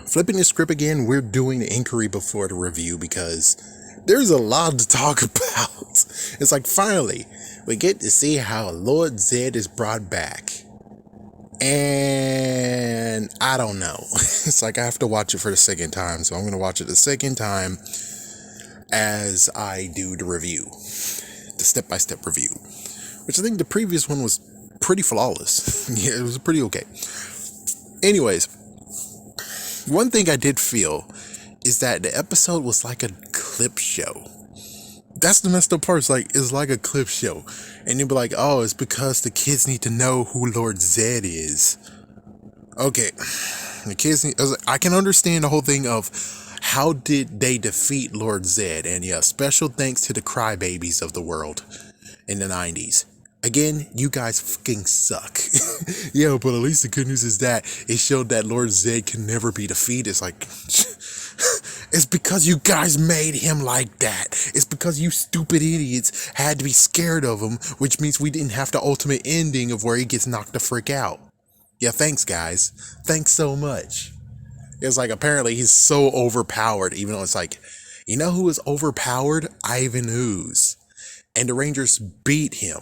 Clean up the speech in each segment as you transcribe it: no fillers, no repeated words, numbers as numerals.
Flipping the script again, we're doing the inquiry before the review because there's a lot to talk about. It's like finally, we get to see how Lord Zedd is brought back. And I don't know. It's like I have to watch it for the second time, so I'm going to watch it the second time as I do the review. The step-by-step review. Which I think the previous one was pretty flawless. Yeah, it was pretty okay. Anyways, one thing I did feel is that the episode was like a clip show. That's the messed up part. It's like a clip show. And you'll be like, oh, it's because the kids need to know who Lord Zedd is. Okay. The kids need, I can understand the whole thing of how did they defeat Lord Zedd. And yeah, special thanks to the crybabies of the world in the 90s. Again, you guys fucking suck. Yeah, but at least the good news is that it showed that Lord Zedd can never be defeated. It's like, it's because you guys made him like that. It's because you stupid idiots had to be scared of him, which means we didn't have the ultimate ending of where he gets knocked the frick out. Yeah, thanks guys. Thanks so much. It's like apparently he's so overpowered, even though it's like, you know who is overpowered? Ivan Ooze. And the Rangers beat him.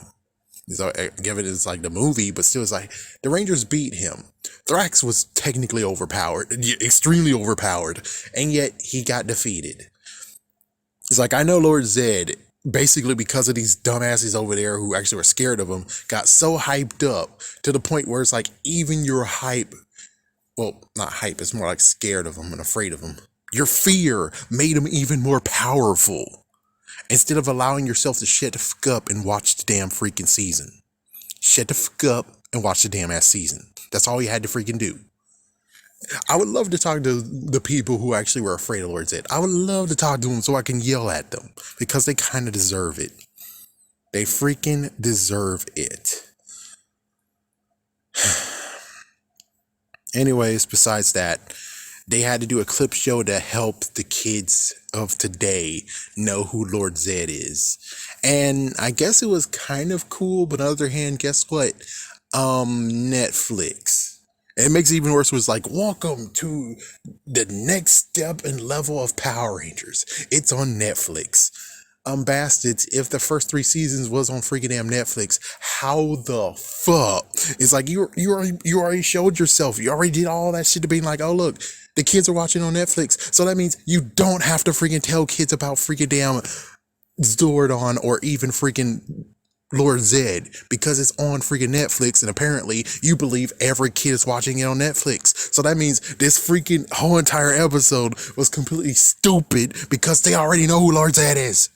So given it's like the movie, but still it's like the Rangers beat him. Thrax was technically overpowered, extremely overpowered, and yet he got defeated. It's like I know Lord Zedd, basically because of these dumbasses over there who actually were scared of him, got so hyped up to the point where it's like even your hype, well, not hype, it's more like scared of him and afraid of him. Your fear made him even more powerful. Instead of allowing yourself to shut the fuck up and watch the damn freaking season. Shut the fuck up and watch the damn ass season. That's all you had to freaking do. I would love to talk to the people who actually were afraid of Lord Zedd. I would love to talk to them so I can yell at them. Because they kind of deserve it. They freaking deserve it. Anyways, besides that, they had to do a clip show to help the kids of today know who Lord Zedd is. And I guess it was kind of cool, but on the other hand, guess what? Netflix. And it makes it even worse. It was like, welcome to the next step and level of Power Rangers. It's on Netflix. Bastards, if the first 3 seasons was on freaking damn Netflix, how the fuck? It's like you already showed yourself. You already did all that shit to being like, oh look, the kids are watching on Netflix. So that means you don't have to freaking tell kids about freaking damn Zordon or even freaking Lord Zedd because it's on freaking Netflix, and apparently you believe every kid is watching it on Netflix. So that means this freaking whole entire episode was completely stupid because they already know who Lord Zedd is.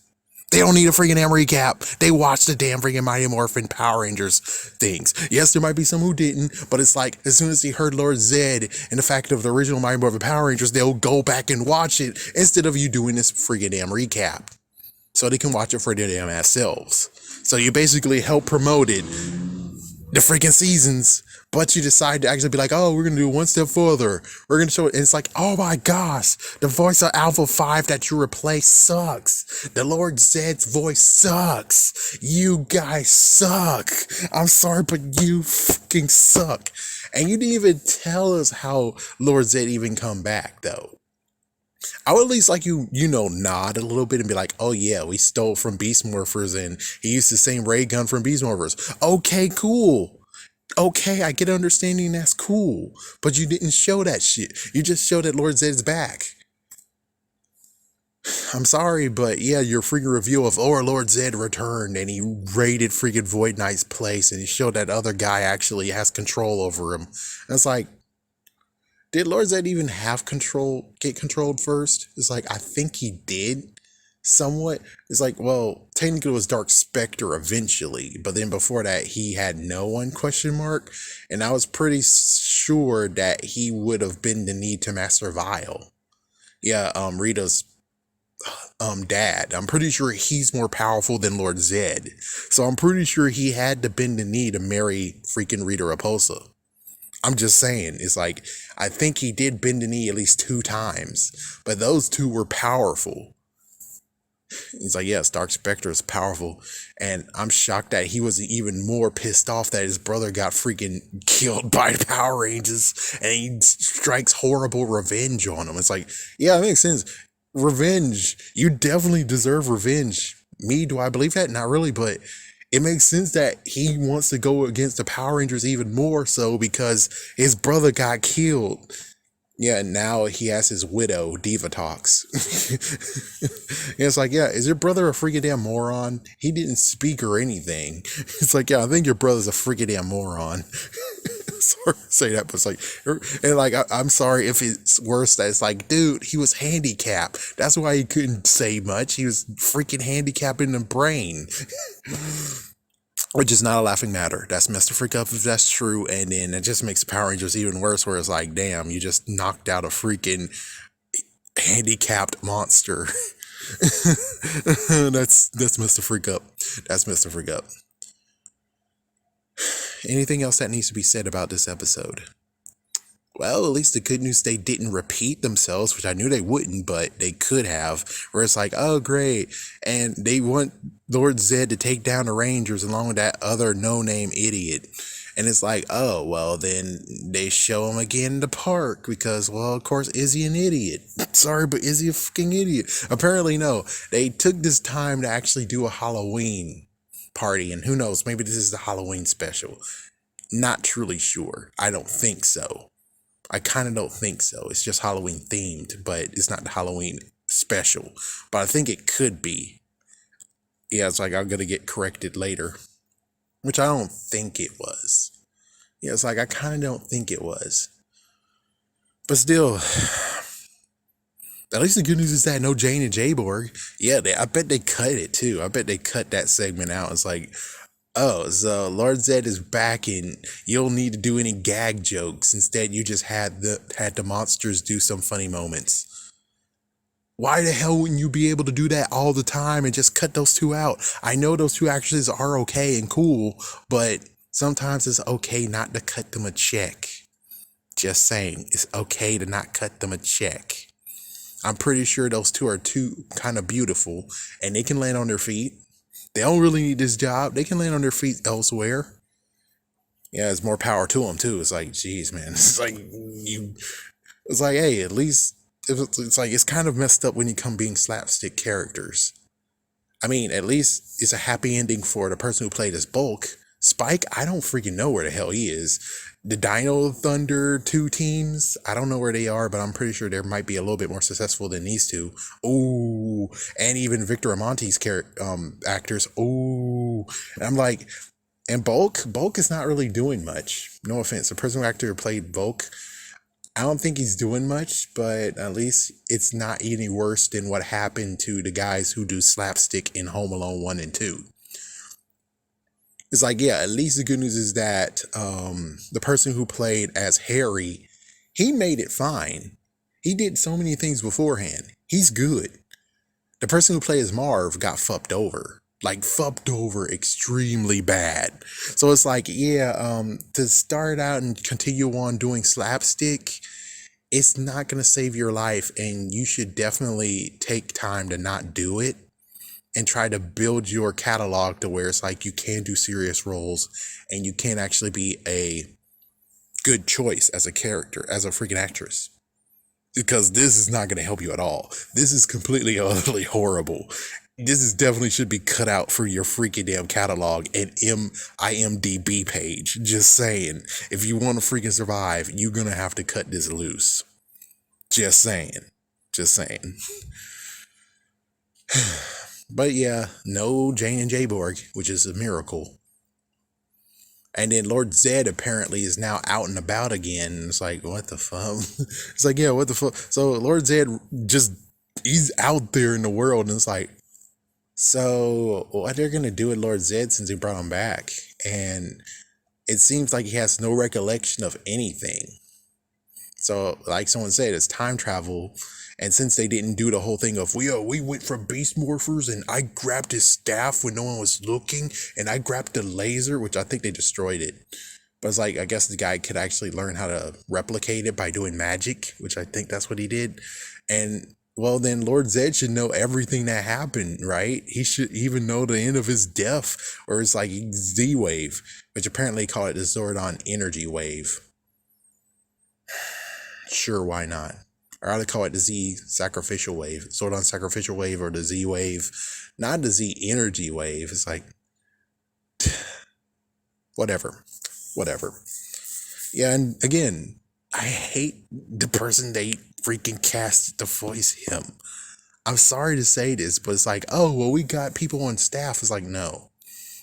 They don't need a freaking damn recap. They watched the damn freaking Mighty Morphin Power Rangers things. Yes, there might be some who didn't, but it's like as soon as they heard Lord Zedd and the fact of the original Mighty Morphin Power Rangers, they'll go back and watch it instead of you doing this freaking damn recap. So they can watch it for their damn ass selves. So you basically help promoted the freaking seasons, but you decide to actually be like, oh, we're going to do one step further. We're going to show it. And it's like, oh my gosh, the voice of Alpha 5 that you replaced sucks. The Lord Zedd's voice sucks. You guys suck. I'm sorry, but you fucking suck. And you didn't even tell us how Lord Zedd even come back, though. I would at least like nod a little bit and be like, oh yeah, we stole from Beast Morphers and he used the same ray gun from Beast Morphers. Okay, cool. Okay, I get understanding that's cool. But you didn't show that shit. You just showed that Lord Zedd's back. I'm sorry, but yeah, your freaking review of, oh, Lord Zedd returned and he raided freaking Void Knight's place and he showed that other guy actually has control over him. And it's like, did Lord Zedd even get controlled first? It's like, I think he did somewhat. It's like, well, technically it was Dark Spectre eventually, but then before that he had no one, ? And I was pretty sure that he would have been the need to Master Vile. Yeah, Rita's dad. I'm pretty sure he's more powerful than Lord Zedd. So I'm pretty sure he had to bend the knee to marry freaking Rita Repulsa. I'm just saying, it's like, I think he did bend the knee at least 2 times, but those 2 were powerful. He's like, yes, Dark Spectre is powerful. And I'm shocked that he was even more pissed off that his brother got freaking killed by Power Rangers and he strikes horrible revenge on him. It's like, yeah, it makes sense. Revenge. You definitely deserve revenge. Me, do I believe that? Not really, but it makes sense that he wants to go against the Power Rangers even more so because his brother got killed. Yeah, now he has his widow, Diva Talks. Yeah, it's like, yeah, is your brother a freaking damn moron? He didn't speak or anything. It's like, yeah, I think your brother's a freaking damn moron. Sorry to say that, but it's like, and like, I'm sorry if it's worse that it's like, dude, he was handicapped. That's why he couldn't say much. He was freaking handicapped in the brain. Which is not a laughing matter. That's Mr. Freak Up if that's true. And then it just makes Power Rangers even worse, where it's like, damn, you just knocked out a freaking handicapped monster. That's Mr. Freak Up. That's Mr. Freak Up. Anything else that needs to be said about this episode? Well, at least the good news, they didn't repeat themselves, which I knew they wouldn't, but they could have, where it's like, oh, great. And they want Lord Zedd to take down the Rangers along with that other no-name idiot. And it's like, oh, well, then they show him again in the park because, well, of course, is he an idiot? Sorry, but is he a fucking idiot? Apparently, no. They took this time to actually do a Halloween party, and who knows, maybe this is the Halloween special. Not truly sure. I don't think so. I kind of don't think so. It's just Halloween themed, but it's not the Halloween special. But I think it could be. Yeah, it's like I'm going to get corrected later, which I don't think it was. Yeah, it's like I kind of don't think it was. But still, at least the good news is that no Jane and Jayborg. Yeah, I bet they cut it too. I bet they cut that segment out. It's like, oh, so Lord Zedd is back and you don't need to do any gag jokes. Instead, you just had the monsters do some funny moments. Why the hell wouldn't you be able to do that all the time and just cut those two out? I know those two actresses are okay and cool, but sometimes it's okay not to cut them a check. Just saying, it's okay to not cut them a check. I'm pretty sure those two are too kind of beautiful and they can land on their feet. They don't really need this job. They can land on their feet elsewhere. Yeah, it's more power to them too. It's like, geez, man. It's like It's like, hey, at least it's like it's kind of messed up when you come being slapstick characters. I mean, at least it's a happy ending for the person who played as Bulk. Spike, I don't freaking know where the hell he is. The Dino Thunder 2 teams, I don't know where they are, but I'm pretty sure they might be a little bit more successful than these two. Ooh, and even Victor Amonte's actors. Ooh, and I'm like, and Bulk is not really doing much. No offense, the person actor who played Bulk, I don't think he's doing much, but at least it's not any worse than what happened to the guys who do slapstick in Home Alone 1 and 2. It's like, yeah, at least the good news is that the person who played as Harry, he made it fine. He did so many things beforehand. He's good. The person who played as Marv got fucked over. Like, fucked over extremely bad. So it's like, yeah, to start out and continue on doing slapstick, it's not going to save your life, and you should definitely take time to not do it and try to build your catalog to where it's like you can do serious roles and you can actually be a good choice as a character, as a freaking actress. Because this is not going to help you at all. This is completely, utterly horrible. This is definitely should be cut out for your freaking damn catalog and IMDb page. Just saying. If you want to freaking survive, you're going to have to cut this loose. Just saying. Just saying. But yeah, no Jane and Jayborg, which is a miracle. And then Lord Zedd apparently is now out and about again. It's like, what the fuck? It's like, yeah, what the fuck? So Lord Zedd he's out there in the world, and it's like, so what they're going to do with Lord Zedd since he brought him back? And it seems like he has no recollection of anything. So like someone said, it's time travel. And since they didn't do the whole thing of, we went from Beast Morphers and I grabbed his staff when no one was looking and I grabbed the laser, which I think they destroyed it. But it's like, I guess the guy could actually learn how to replicate it by doing magic, which I think that's what he did. And Well, then Lord Zedd should know everything that happened, right? He should even know the end of his death, or it's like Z Wave, which apparently call it the Zordon Energy Wave. Sure, why not? Or I would call it the Z Sacrificial Wave, Zordon Sacrificial Wave, or the Z Wave, not the Z Energy Wave. It's like, whatever, whatever. Yeah, and again, I hate the person they freaking cast to voice him. I'm sorry to say this, but it's like, oh, well, we got people on staff. It's like, no,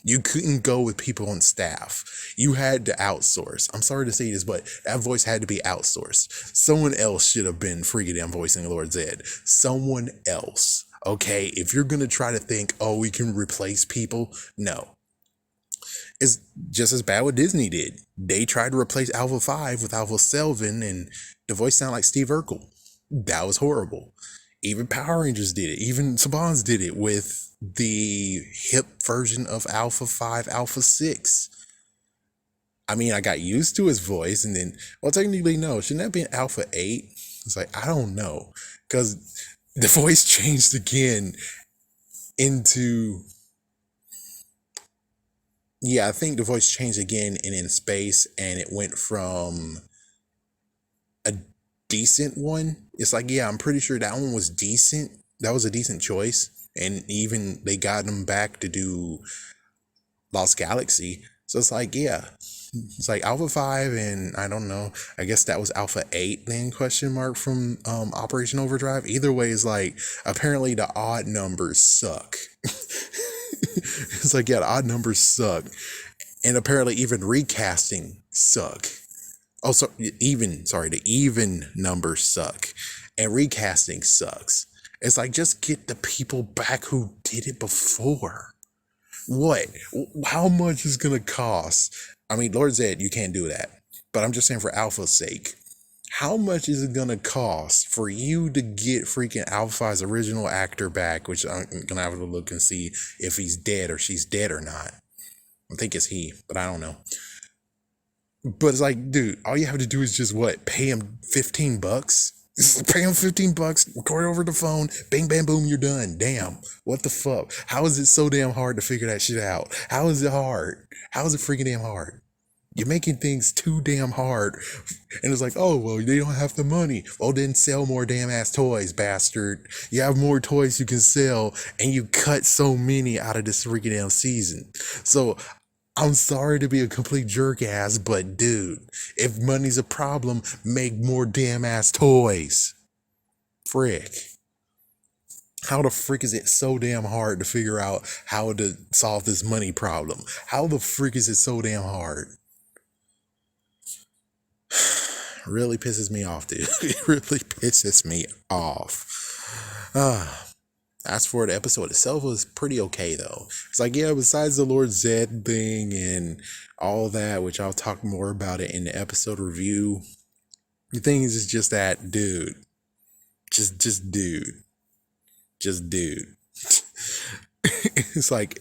you couldn't go with people on staff. You had to outsource. I'm sorry to say this, but that voice had to be outsourced. Someone else should have been freaking them voicing Lord Zedd. Someone else. Okay, if you're going to try to think, oh, we can replace people, no. It's just as bad what Disney did. They tried to replace Alpha 5 with Alpha 7, and the voice sounded like Steve Urkel. That was horrible. Even Power Rangers did it. Even Saban's did it with the hip version of Alpha 5, Alpha 6. I mean, I got used to his voice, and then, well, technically, no. Shouldn't that be Alpha 8? It's like, I don't know. Because the voice changed again into... Yeah, I think the voice changed again in space, and it went from a decent one. It's like, yeah, I'm pretty sure that one was decent. That was a decent choice. And even they got him back to do Lost Galaxy. So it's like, yeah. It's like Alpha 5 and I don't know. I guess that was Alpha 8 then question mark from Operation Overdrive. Either way, is like apparently the odd numbers suck. It's like, yeah, the odd numbers suck. And apparently even recasting suck. Oh, so the even numbers suck. And recasting sucks. It's like, just get the people back who did it before. What? How much is gonna cost? I mean, Lord Zedd, you can't do that. But I'm just saying for Alpha's sake. How much is it gonna cost for you to get freaking Alpha's original actor back? Which I'm gonna have to look and see if he's dead or she's dead or not. I think it's he, but I don't know. But it's like, dude, all you have to do is just what? Pay him $15? Pay him $15, record over the phone, bing, bam, boom, you're done. Damn, what the fuck? How is it so damn hard to figure that shit out? How is it hard? How is it freaking damn hard? You're making things too damn hard. And it's like, oh, well, they don't have the money. Well, then sell more damn ass toys, bastard. You have more toys you can sell, and you cut so many out of this freaking damn season. So I'm sorry to be a complete jerk ass, but dude, if money's a problem, make more damn ass toys. Frick. How the frick is it so damn hard to figure out how to solve this money problem? How the frick is it so damn hard? Really pisses me off, dude. It really pisses me off. As for the episode itself, it was pretty okay though. It's like, yeah, besides the Lord Zedd thing and all that, which I'll talk more about it in the episode review. The thing is just that, dude. Just dude. Just dude. It's like,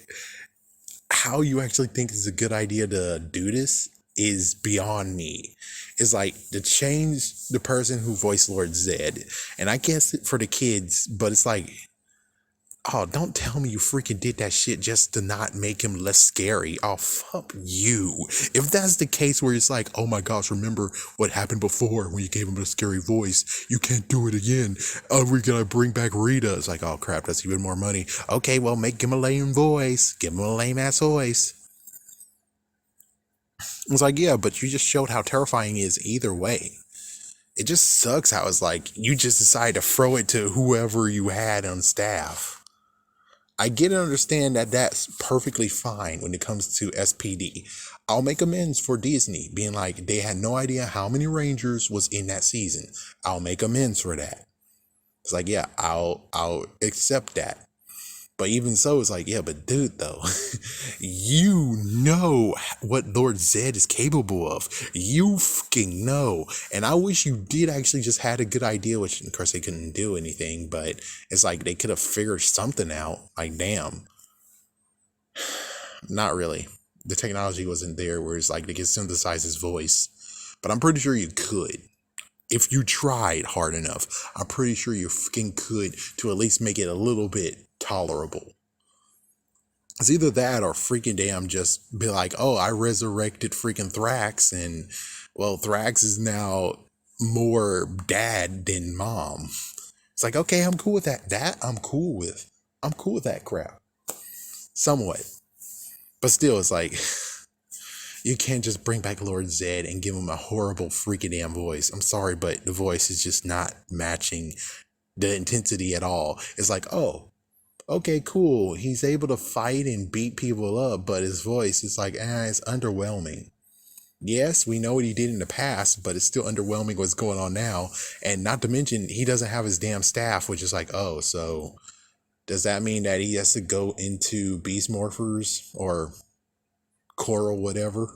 how you actually think it's a good idea to do this is beyond me. It's like to change the person who voiced Lord Zedd. And I guess for the kids, but it's like, oh, don't tell me you freaking did that shit just to not make him less scary. Oh, fuck you. If that's the case where it's like, oh my gosh, remember what happened before when you gave him a scary voice? You can't do it again. Oh, we're gonna bring back Rita. It's like, oh crap, that's even more money. Okay, well, make him a lame voice. Give him a lame ass voice. It's like, yeah, but you just showed how terrifying he is either way. It just sucks how it's like, you just decide to throw it to whoever you had on staff. I get and understand that that's perfectly fine when it comes to SPD. I'll make amends for Disney being like, they had no idea how many Rangers was in that season. I'll make amends for that. It's like, yeah, I'll accept that. But even so, it's like, yeah, but dude, though, you know what Lord Zedd is capable of. You fucking know. And I wish you did actually just had a good idea, which of course they couldn't do anything, but it's like they could have figured something out. Like, damn. Not really. The technology wasn't there where it's like they could synthesize his voice. But I'm pretty sure you could. If you tried hard enough, I'm pretty sure you fucking could to at least make it a little bit tolerable. It's either that or freaking damn just be like, oh, I resurrected freaking Thrax, and well, Thrax is now more dad than mom. It's like, okay, I'm cool with that. That I'm cool with. I'm cool with that crap. Somewhat. But still, it's like, you can't just bring back Lord Zedd and give him a horrible freaking damn voice. I'm sorry, but the voice is just not matching the intensity at all. It's like, oh, okay, cool. He's able to fight and beat people up, but his voice is like, it's underwhelming. Yes, we know what he did in the past, but it's still underwhelming what's going on now. And not to mention, he doesn't have his damn staff, which is like, oh, so does that mean that he has to go into Beast Morphers or Coral whatever?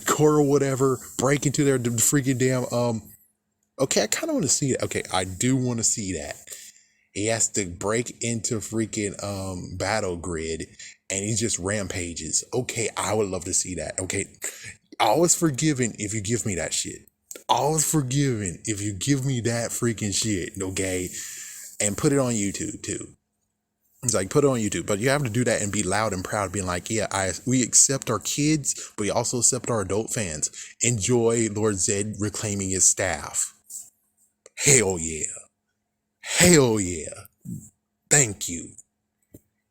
Coral whatever, break into their freaking damn, okay, I kind of want to see it. Okay, I do want to see that. He has to break into freaking battle grid and he just rampages. Okay, I would love to see that. Okay, always forgiven if you give me that shit. Always forgiven if you give me that freaking shit. Okay, and put it on YouTube too. It's like, put it on YouTube, but you have to do that and be loud and proud, being like, yeah, we accept our kids, but we also accept our adult fans. Enjoy Lord Zedd reclaiming his staff. Hell yeah. Hell yeah. Thank you.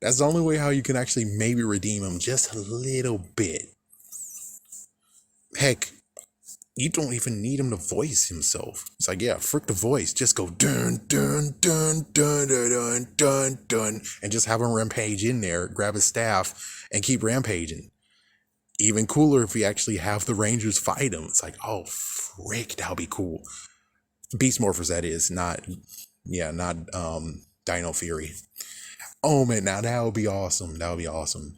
That's the only way how you can actually maybe redeem him just a little bit. Heck, you don't even need him to voice himself. It's like, yeah, frick the voice. Just go dun dun dun dun dun dun dun dun, and just have him rampage in there, grab his staff, and keep rampaging. Even cooler if we actually have the Rangers fight him. It's like, oh frick, that'll be cool. Beast Morphers, that is, not Dino Fury. Oh man, now that would be awesome. That would be awesome.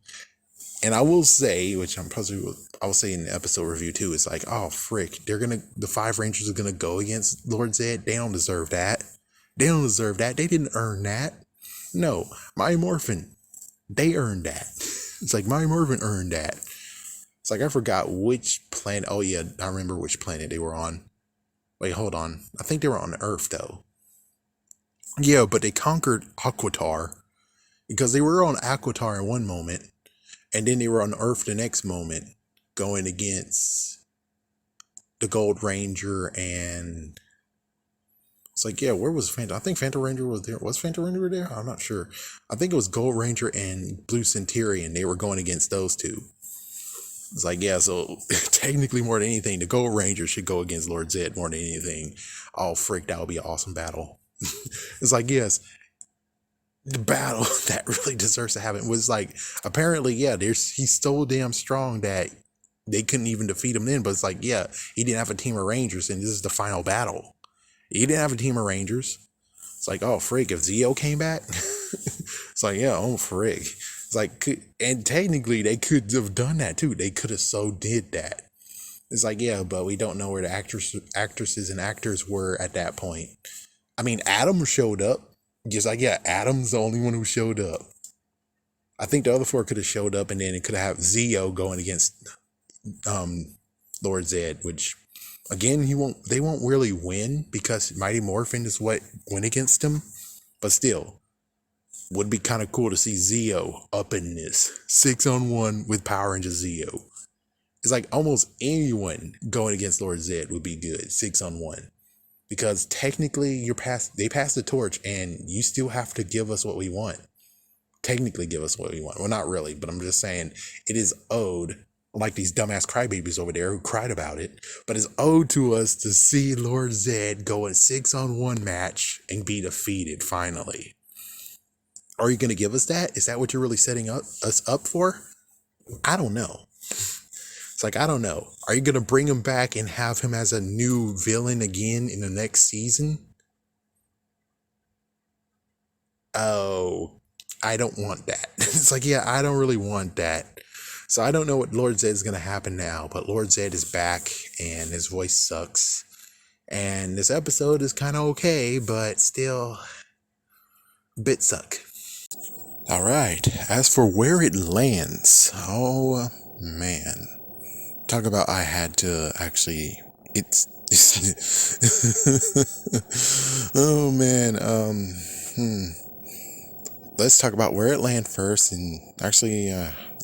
And I will say, which I will say in the episode review too, it's like, oh frick, the 5 Rangers are gonna go against Lord Zedd. They don't deserve that. They don't deserve that. They didn't earn that. No, Mighty Morphin, they earned that. It's like Mighty Morphin earned that. It's like, I forgot which planet. Oh yeah, I remember which planet they were on. Wait, hold on. I think they were on Earth though. Yeah, but they conquered Aquitar because they were on Aquitar in one moment, and then they were on Earth the next moment, going against the Gold Ranger. And it's like, yeah, where was Phantom? I think Phantom Ranger was there. Was Phantom Ranger there? I'm not sure. I think it was Gold Ranger and Blue Centurion. They were going against those two. It's like, yeah, so technically more than anything, the Gold Ranger should go against Lord Zedd more than anything. Oh, frick, that would be an awesome battle. It's like, yes, the battle that really deserves to happen was like, apparently, yeah, he's so damn strong that they couldn't even defeat him then. But it's like, yeah, he didn't have a team of Rangers, and this is the final battle. He didn't have a team of Rangers. It's like, oh, frick, if Zeo came back, it's like, yeah, oh, frick. It's like, and technically they could have done that too. They could have so did that. It's like, yeah, but we don't know where the actresses and actors were at that point. I mean, Adam showed up. Just like, yeah, Adam's the only one who showed up. I think the other 4 could have showed up, and then it could have Zeo going against Lord Zedd, which again, they won't really win because Mighty Morphin is what went against him. But still, would be kind of cool to see Zeo up in this 6-on-1 with Power Ranger Zeo. It's like almost anyone going against Lord Zedd would be good 6-on-1. Because technically they passed the torch, and you still have to give us what we want. Technically give us what we want. Well, not really, but I'm just saying it is owed, like these dumbass crybabies over there who cried about it, but it's owed to us to see Lord Zedd go a 6-on-1 match and be defeated finally. Are you going to give us that? Is that what you're really setting us up for? I don't know. It's like, I don't know. Are you going to bring him back and have him as a new villain again in the next season? Oh, I don't want that. It's like, yeah, I don't really want that. So I don't know what Lord Zedd is going to happen now, but Lord Zedd is back and his voice sucks. And this episode is kind of okay, but still a bit suck. All right. As for where it lands, oh man. Talk about I had to actually, it's Oh man. Let's talk about where it lands first, and actually,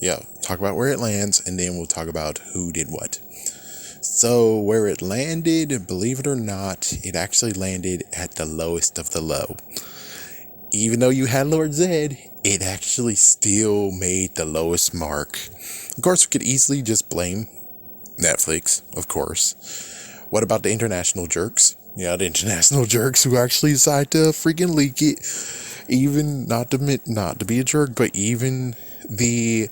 yeah, talk about where it lands, and then we'll talk about who did what. So where it landed, believe it or not, it actually landed at the lowest of the low. Even though you had Lord Zedd, it actually still made the lowest mark. Of course, we could easily just blame Netflix, of course. What about the international jerks? Yeah, the international jerks who actually decide to freaking leak it. Even not to be a jerk, but even the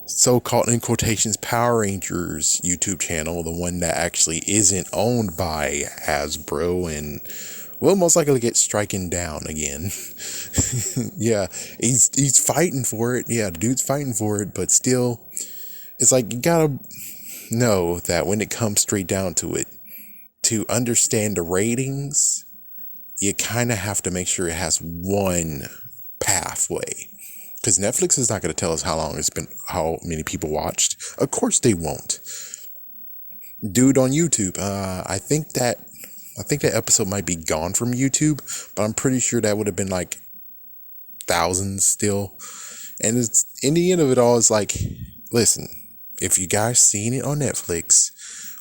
so-called in quotations Power Rangers YouTube channel, the one that actually isn't owned by Hasbro and will most likely get stricken down again. Yeah, he's fighting for it. Yeah, the dude's fighting for it, but still, it's like you gotta know that when it comes straight down to it, to understand the ratings, you kind of have to make sure it has one pathway. Because Netflix is not going to tell us how long it's been, how many people watched. Of course they won't. Dude on YouTube, I think that episode might be gone from YouTube, but I'm pretty sure that would have been like thousands still. And it's in the end of it all, it's like, listen, if you guys seen it on Netflix,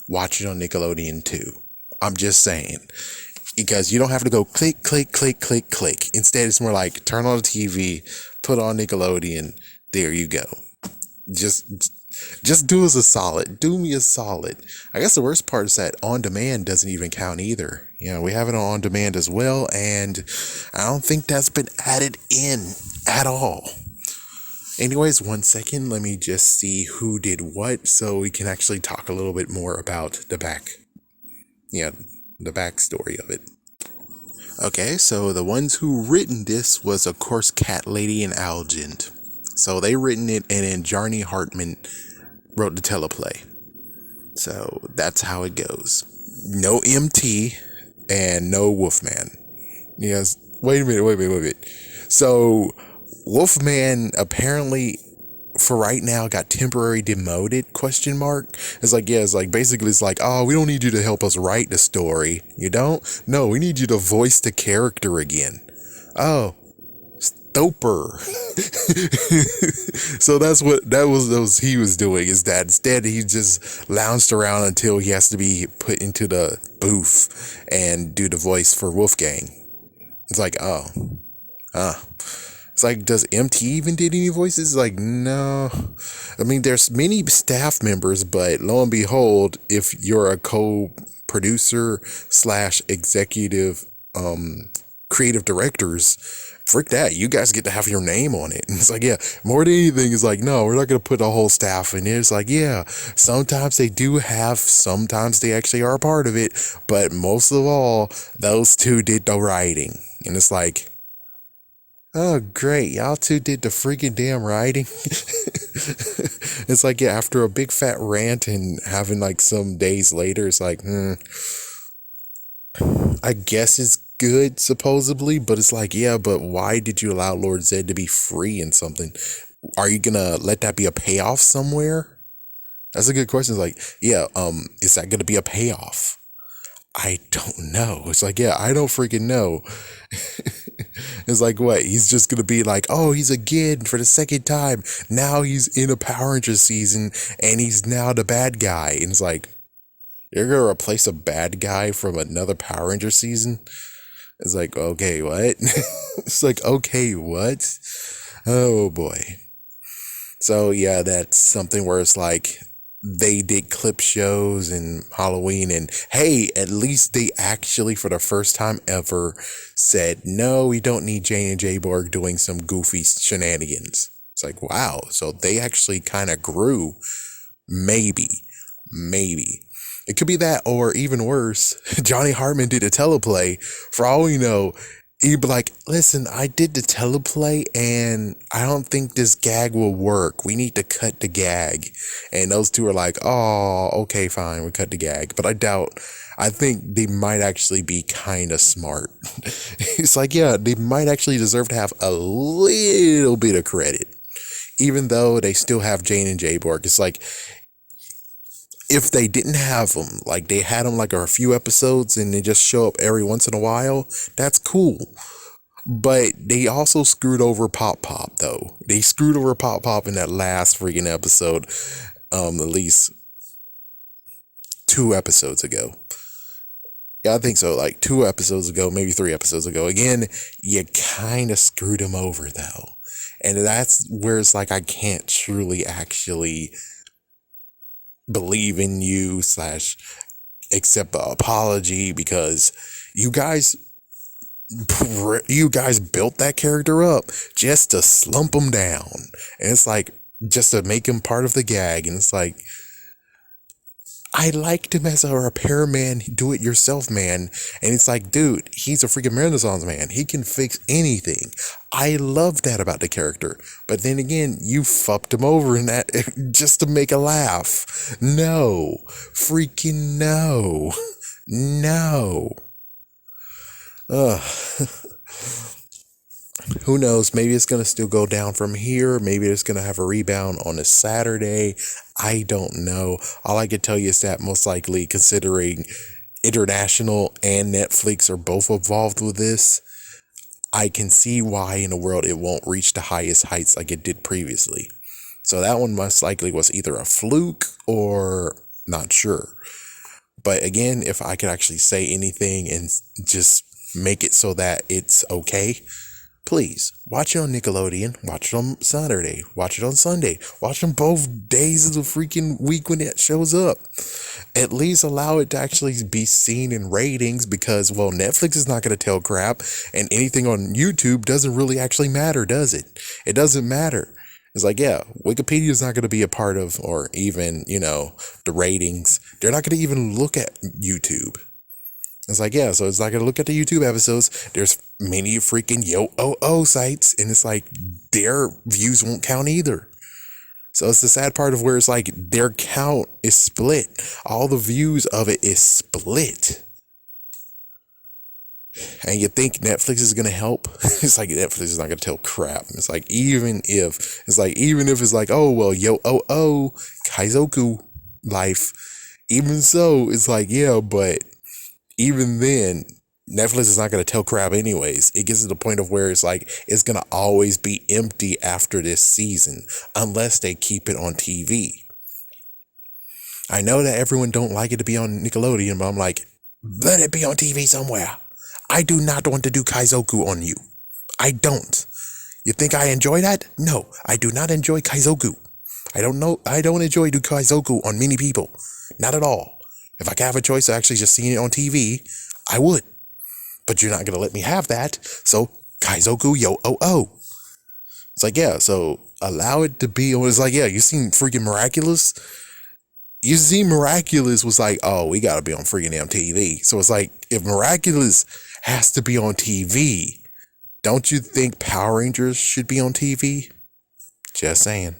watch it on Nickelodeon too. I'm just saying. Because you don't have to go click, click, click, click, click. Instead, it's more like turn on the TV, put on Nickelodeon. There you go. Just do us a solid. Do me a solid. I guess the worst part is that on demand doesn't even count either. You know, we have it on demand as well, and I don't think that's been added in at all. Anyways, 1 second. Let me just see who did what so we can actually talk a little bit more about the backstory of it. Okay, so the ones who written this was, of course, Cat Lady and Algent. So they written it, and then Jarny Hartman wrote the teleplay. So that's how it goes. No MT and no Wolfman. Yes. Wait a minute. So Wolfman apparently, for right now, got temporary demoted, ? It's like, yeah, it's like, basically it's like, oh, we don't need you to help us write the story. You don't? No, we need you to voice the character again. Oh, Stoper. So that's what that was he was doing, is that instead he just lounged around until he has to be put into the booth and do the voice for Wolfgang. It's like, oh, it's like, does MT even did any voices? Like, no. I mean, there's many staff members, but lo and behold, if you're a co-producer / executive creative directors, frick that, you guys get to have your name on it. And it's like, yeah, more than anything, it's like, no, we're not going to put a whole staff in it. It's like, yeah, sometimes they do have, sometimes they actually are a part of it, but most of all, those two did the writing. And it's like, oh, great. Y'all two did the freaking damn writing. It's like, yeah, after a big fat rant and having like some days later, it's like, I guess it's good, supposedly, but it's like, yeah, but why did you allow Lord Zedd to be free in something? Are you gonna let that be a payoff somewhere? That's a good question. It's like, yeah, is that gonna be a payoff? I don't know. It's like, yeah, I don't freaking know. It's like, what? He's just gonna be like, oh, he's again for the second time. Now he's in a Power Ranger season, and he's now the bad guy. And it's like, you're gonna replace a bad guy from another Power Ranger season? It's like, okay, what? It's like, okay, what? Oh boy. So yeah, that's something where it's like, they did clip shows and Halloween, and hey, at least they actually, for the first time ever, said, no, we don't need Jane and J Borg doing some goofy shenanigans. It's like, wow. So they actually kind of grew. Maybe. It could be that, or even worse, Johnny Hartman did a teleplay. For all we know, he'd be like, listen, I did the teleplay and I don't think this gag will work. We need to cut the gag. And those two are like, oh, okay, fine, we cut the gag. But I think they might actually be kind of smart. It's like, yeah, they might actually deserve to have a little bit of credit, even though they still have Jane and J Borg. It's like, if they didn't have them, like they had them like a few episodes and they just show up every once in a while, that's cool. But they also screwed over Pop Pop though. They screwed over Pop Pop in that last freaking episode, at least 2 episodes ago. Yeah, I think so. Like 2 episodes ago, maybe 3 episodes ago. Again, you kind of screwed him over though. And that's where it's like I can't truly actually believe in you slash accept the apology, because you guys built that character up just to slump him down, and it's like just to make him part of the gag. And it's like, I liked him as a repairman, do-it-yourself man, and it's like, dude, he's a freaking Renaissance man. He can fix anything. I love that about the character. But then again, you fucked him over in that just to make a laugh. No, freaking no, no. Ugh. Who knows? Maybe it's going to still go down from here. Maybe it's going to have a rebound on a Saturday. I don't know. All I can tell you is that most likely, considering International and Netflix are both involved with this, I can see why in the world it won't reach the highest heights like it did previously. So that one most likely was either a fluke or not sure. But again, if I could actually say anything and just make it so that it's okay, please watch it on Nickelodeon, watch it on Saturday, watch it on Sunday, watch them both days of the freaking week when it shows up. At least allow it to actually be seen in ratings, because, well, Netflix is not going to tell crap, and anything on YouTube doesn't really actually matter, does it? It doesn't matter. It's like, yeah, Wikipedia is not going to be a part of, or even, the ratings. They're not going to even look at YouTube. It's like, yeah, so it's not going to look at the YouTube episodes. There's many freaking sites, and it's like their views won't count either. So it's the sad part of where it's like their count is split. All the views of it is split. And you think Netflix is going to help? It's like Netflix is not going to tell crap. It's like, even if it's like, oh, well, Kaizoku life. Even so, it's like, yeah, but even then, Netflix is not going to tell crap anyways. It gets to the point of where it's like, it's going to always be empty after this season, unless they keep it on TV. I know that everyone don't like it to be on Nickelodeon, but I'm like, let it be on TV somewhere. I do not want to do Kaizoku on you. I don't. You think I enjoy that? No, I do not enjoy Kaizoku. I don't enjoy do Kaizoku on many people. Not at all. If I could have a choice of actually just seeing it on TV, I would. But you're not going to let me have that. So, Kaizoku It's like, yeah, so allow it to be. It's like, yeah, you seen freaking Miraculous? You see Miraculous was like, oh, we got to be on freaking damn TV. So it's like, if Miraculous has to be on TV, don't you think Power Rangers should be on TV? Just saying.